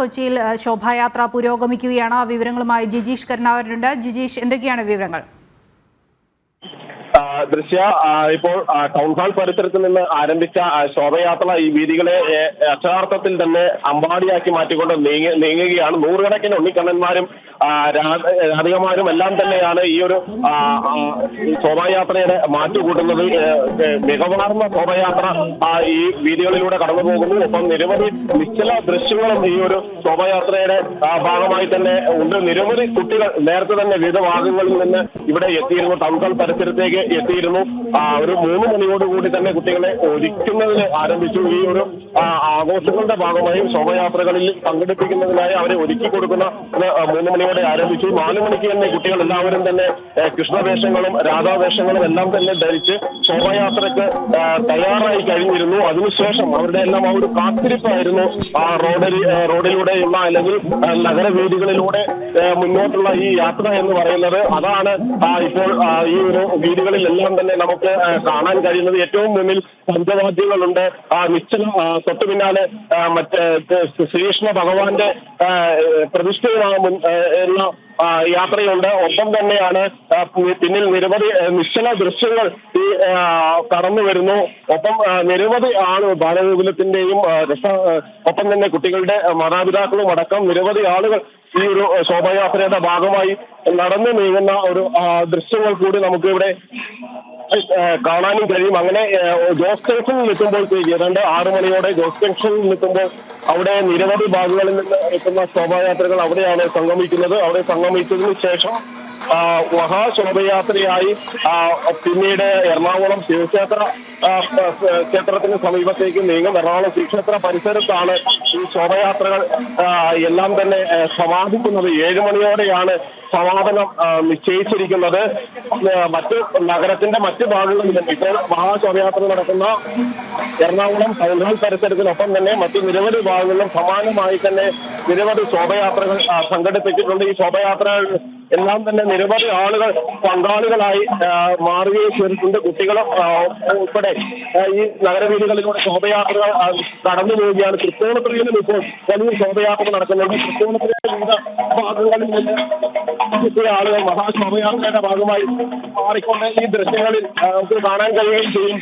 കൊച്ചിയിൽ ശോഭായാത്ര പുരോഗമിക്കുകയാണ്. വിവരങ്ങളുമായി ജിജീഷ് കരുണാകരനുണ്ട്. ജിജീഷ്, എന്തൊക്കെയാണ് വിവരങ്ങൾ? ദൃശ്യ ഇപ്പോൾ ടൗൺ ഹാൾ പരിസരത്ത് നിന്ന് ആരംഭിച്ച ശോഭയാത്ര ഈ വീതികളെ അക്ഷരാർത്ഥത്തിൽ തന്നെ അമ്പാടിയാക്കി മാറ്റിക്കൊണ്ട് നീങ്ങുകയാണ്. നൂറുകണക്കിന് ഉണ്ണിക്കണ്ണന്മാരും രാധികമാരും എല്ലാം തന്നെയാണ് ഈ ഒരു ശോഭായാത്രയുടെ മാറ്റുകൂട്ടുന്നത്. മികവാർന്ന ശോഭയാത്ര ഈ വീതികളിലൂടെ കടന്നു പോകുന്നു. ഒപ്പം നിരവധി നിശ്ചല ദൃശ്യങ്ങളും ഈ ഒരു ശോഭയാത്രയുടെ ഭാഗമായി തന്നെ ഉണ്ട്. നിരവധി കുട്ടികൾ നേരത്തെ തന്നെ വിവിധ ഭാഗങ്ങളിൽ നിന്ന് ഇവിടെ എത്തിയിരുന്നു, ടൗൺ ഹാൾ പരിസരത്തേക്ക് എത്തിയിരുന്നു. ഒരു 3 മണിയോടുകൂടി തന്നെ കുട്ടികളെ ഒരുക്കുന്നതിന് ആരംഭിച്ചു. ഈ ഒരു ആഘോഷങ്ങളുടെ ഭാഗമായും ശോഭയാത്രകളിൽ പങ്കെടുപ്പിക്കുന്നതിനായി അവരെ ഒരുക്കി കൊടുക്കുന്ന 3 മണിയോടെ ആരംഭിച്ചു. 4 മണിക്ക് തന്നെ കുട്ടികൾ എല്ലാവരും തന്നെ കൃഷ്ണവേഷങ്ങളും രാധാവേഷങ്ങളും എല്ലാം തന്നെ ധരിച്ച് ശോഭയാത്രയ്ക്ക് തയ്യാറായി കഴിഞ്ഞിരുന്നു. അതിനുശേഷം അവരുടെ എല്ലാം ആ ഒരു കാത്തിരിപ്പായിരുന്നു റോഡിലൂടെയുള്ള അല്ലെങ്കിൽ നഗരവീഥികളിലൂടെ മുന്നോട്ടുള്ള ഈ യാത്ര എന്ന് പറയുന്നത്. അതാണ് ഇപ്പോൾ ഈ ഒരു വീടുകളിലെല്ലാം തന്നെ നമുക്ക് കാണാൻ കഴിയുന്നത്. ഏറ്റവും മുന്നിൽ പഞ്ചവാദ്യങ്ങളുണ്ട്. നിശ്ചല തൊട്ടു പിന്നാലെ മറ്റേ ശ്രീകൃഷ്ണ ഭഗവാന്റെ പ്രതിഷ്ഠയുള്ള യാത്രയുണ്ട്. ഒപ്പം തന്നെയാണ് പിന്നിൽ നിരവധി നിശ്ചല ദൃശ്യങ്ങൾ ഈ കടന്നു വരുന്നു. ഒപ്പം നിരവധി ബാലഗോകുലത്തിന്റെയും ഒപ്പം തന്നെ കുട്ടികളുടെ മാതാപിതാക്കളും അടക്കം നിരവധി ആളുകൾ ഈ ഒരു ശോഭായാത്രയുടെ ഭാഗമായി നടന്നു നീങ്ങുന്ന ഒരു ദൃശ്യങ്ങൾ കൂടി നമുക്ക് ഇവിടെ കാണാനും കഴിയും. അങ്ങനെ ജോസ് ജംഗ്ഷനിൽ എത്തുമ്പോഴത്തേക്ക് ഏതാണ്ട് 6 മണിയോടെ ജോസ് ജംഗ്ഷനിൽ എത്തുമ്പോൾ അവിടെ നിരവധി ഭാഗങ്ങളിൽ നിന്ന് എത്തുന്ന ശോഭായാത്രകൾ അവിടെയാണ് സംഗമിക്കുന്നത്. അവിടെ സംഗമിച്ചതിന് ശേഷം മഹാശോഭയാത്രയായി പിന്നീട് എറണാകുളം ക്ഷേത്രത്തിന് സമീപത്തേക്ക് നീങ്ങും. എറണാകുളം ശ്രീക്ഷേത്ര പരിസരത്താണ് ഈ ശോഭയാത്രകൾ എല്ലാം തന്നെ സമാപിക്കുന്നത്. 7 മണിയോടെയാണ് സമാപനം നിശ്ചയിച്ചിരിക്കുന്നത്. നഗരത്തിന്റെ മറ്റു ഭാഗങ്ങളിലും ഇപ്പോൾ മഹാശോഭയാത്ര നടക്കുന്ന എറണാകുളം ടൗൺ ഹാൾ പരിസരത്തിനൊപ്പം തന്നെ മറ്റു നിരവധി ഭാഗങ്ങളിലും സമാനമായി തന്നെ നിരവധി ശോഭയാത്രകൾ സംഘടിപ്പിച്ചിട്ടുണ്ട്. ഈ ശോഭയാത്രകൾ എല്ലാം തന്നെ നിരവധി ആളുകൾ പങ്കാളികളായി മാറുകയും ചെയ്തിട്ടുണ്ട്. കുട്ടികളും ഉൾപ്പെടെ ഈ നഗരവീഥികളിലൂടെ ശോഭയാത്രകൾ കടന്നു പോവുകയാണ്. തൃപ്പൂണിത്തുറയിലും ഇപ്പോൾ വലിയ ശോഭയാത്ര നടക്കുന്നുണ്ട്. തൃപ്പൂണിത്തുറയിലെ വിവിധ ഭാഗങ്ങളിൽ നിന്ന് എത്തിയ ആളുകൾ മഹാശോഭയാത്രയുടെ ഭാഗമായി മാറിക്കൊണ്ട് ഈ ദൃശ്യങ്ങളിൽ നമുക്ക് കാണാൻ കഴിയുകയും ചെയ്യും.